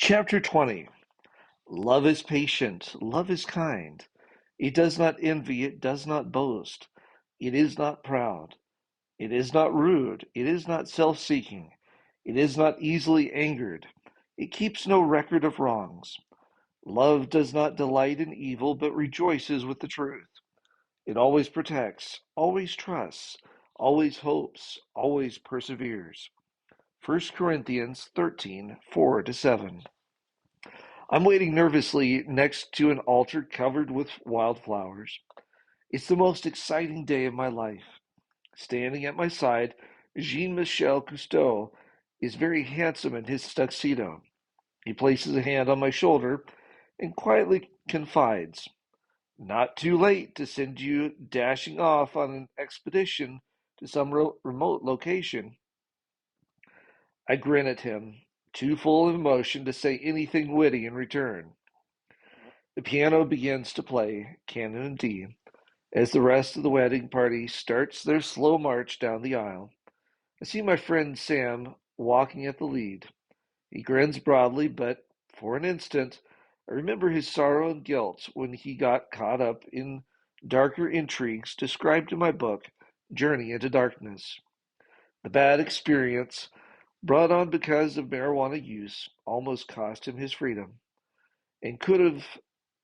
Chapter 20. Love is patient, love is kind. It does not envy, it does not boast. It is not proud, it is not rude, it is not self-seeking. It is not easily angered. It keeps no record of wrongs. Love does not delight in evil, but rejoices with the truth. It always protects, always trusts, always hopes, always perseveres. 1 Corinthians 13:4-7. I'm waiting nervously next to an altar covered with wildflowers. It's the most exciting day of my life. Standing at my side, Jean-Michel Cousteau is very handsome in his tuxedo. He places a hand on my shoulder and quietly confides, "Not too late to send you dashing off on an expedition to some remote location." I grin at him, too full of emotion to say anything witty in return. The piano begins to play Canon in D as the rest of the wedding party starts their slow march down the aisle. I see my friend Sam walking at the lead. He grins broadly, but for an instant I remember his sorrow and guilt when he got caught up in darker intrigues described in my book, Journey into Darkness. The bad experience, brought on because of marijuana use, almost cost him his freedom and could have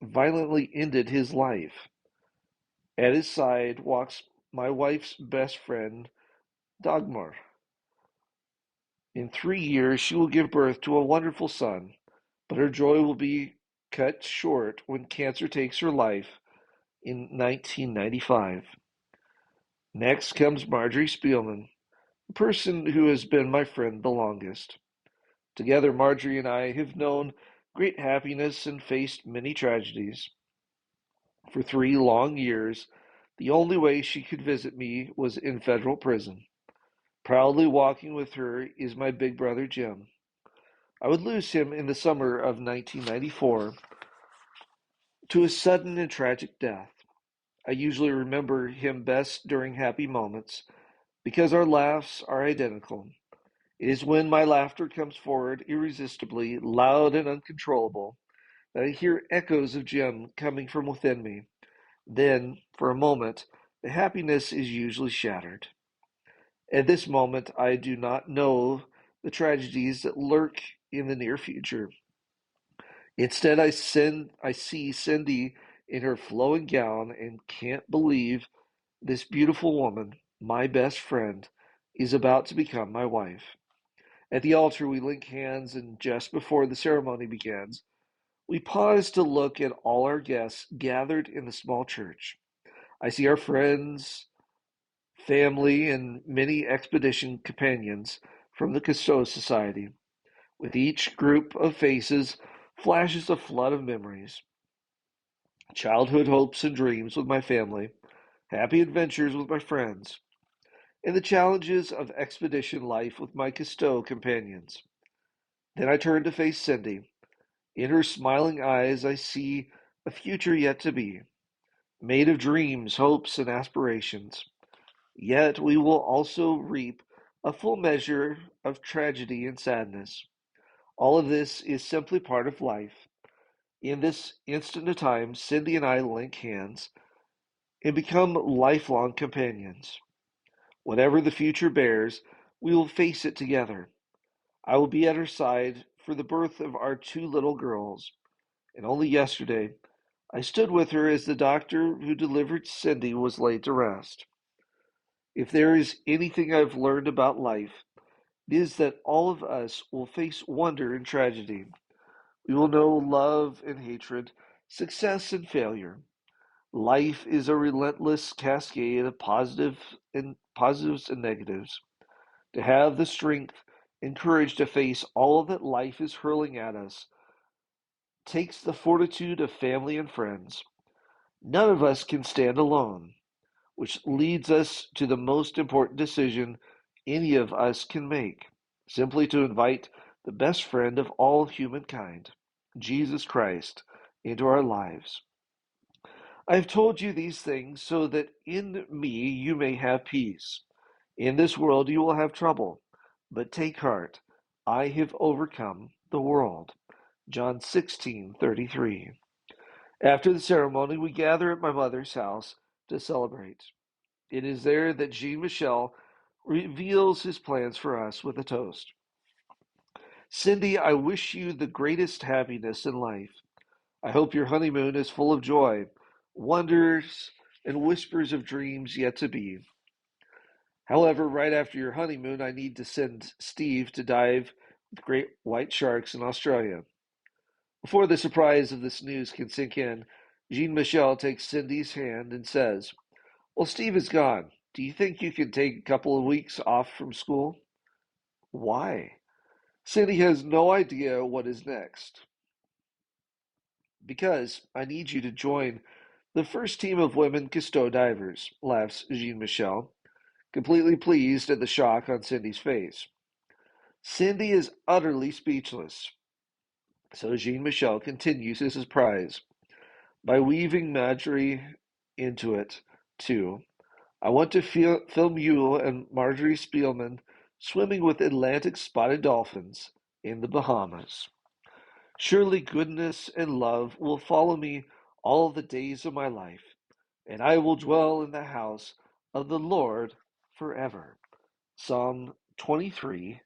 violently ended his life. At his side walks my wife's best friend, Dagmar. In 3 years, she will give birth to a wonderful son, but her joy will be cut short when cancer takes her life in 1995. Next comes Marjorie Spielman, the person who has been my friend the longest. Together, Marjorie and I have known great happiness and faced many tragedies. For 3 long years, the only way she could visit me was in federal prison. Proudly walking with her is my big brother Jim. I would lose him in the summer of 1994 to a sudden and tragic death. I usually remember him best during happy moments because our laughs are identical. It is when my laughter comes forward irresistibly, loud and uncontrollable, that I hear echoes of Jim coming from within me. Then, for a moment, the happiness is usually shattered. At this moment, I do not know the tragedies that lurk in the near future. Instead, I see Cindy in her flowing gown and can't believe this beautiful woman, my best friend, is about to become my wife. At the altar, we link hands, and just before the ceremony begins, we pause to look at all our guests gathered in the small church. I see our friends, family, and many expedition companions from the Cousteau Society. With each group of faces flashes a flood of memories. Childhood hopes and dreams with my family, happy adventures with my friends, and the challenges of expedition life with my Cousteau companions. Then I turn to face Cindy. In her smiling eyes, I see a future yet to be, made of dreams, hopes, and aspirations. Yet we will also reap a full measure of tragedy and sadness. All of this is simply part of life. In this instant of time, Cindy and I link hands and become lifelong companions. Whatever the future bears, we will face it together. I will be at her side for the birth of our two little girls, and only yesterday I stood with her as the doctor who delivered Cindy was laid to rest. If there is anything I've learned about life, it is that all of us will face wonder and tragedy. We will know love and hatred, success and failure. Life is a relentless cascade of positives and negatives. To have the strength and courage to face all that life is hurling at us takes the fortitude of family and friends. None of us can stand alone, which leads us to the most important decision any of us can make, simply to invite the best friend of all humankind, Jesus Christ, into our lives. I have told you these things so that in me you may have peace. In this world you will have trouble, but take heart. I have overcome the world. John 16:33. After the ceremony, we gather at my mother's house to celebrate. It is there that Jean Michel reveals his plans for us with a toast. Cindy, I wish you the greatest happiness in life. I hope your honeymoon is full of joy, wonders, and whispers of dreams yet to be. However, right after your honeymoon, I need to send Steve to dive with great white sharks in Australia. Before the surprise of this news can sink in, Jean Michel takes Cindy's hand and says, well, Steve is gone. Do you think you can take a couple of weeks off from school? Why? Cindy has no idea what is next. Because I need you to join the first team of women Cousteau divers, laughs Jean Michel, completely pleased at the shock on Cindy's face. Cindy is utterly speechless. So Jean Michel continues his surprise by weaving Marjorie into it, too. I want to film you and Marjorie Spielman swimming with Atlantic spotted dolphins in the Bahamas. Surely goodness and love will follow me all the days of my life, and I will dwell in the house of the Lord forever. Psalm 23:6.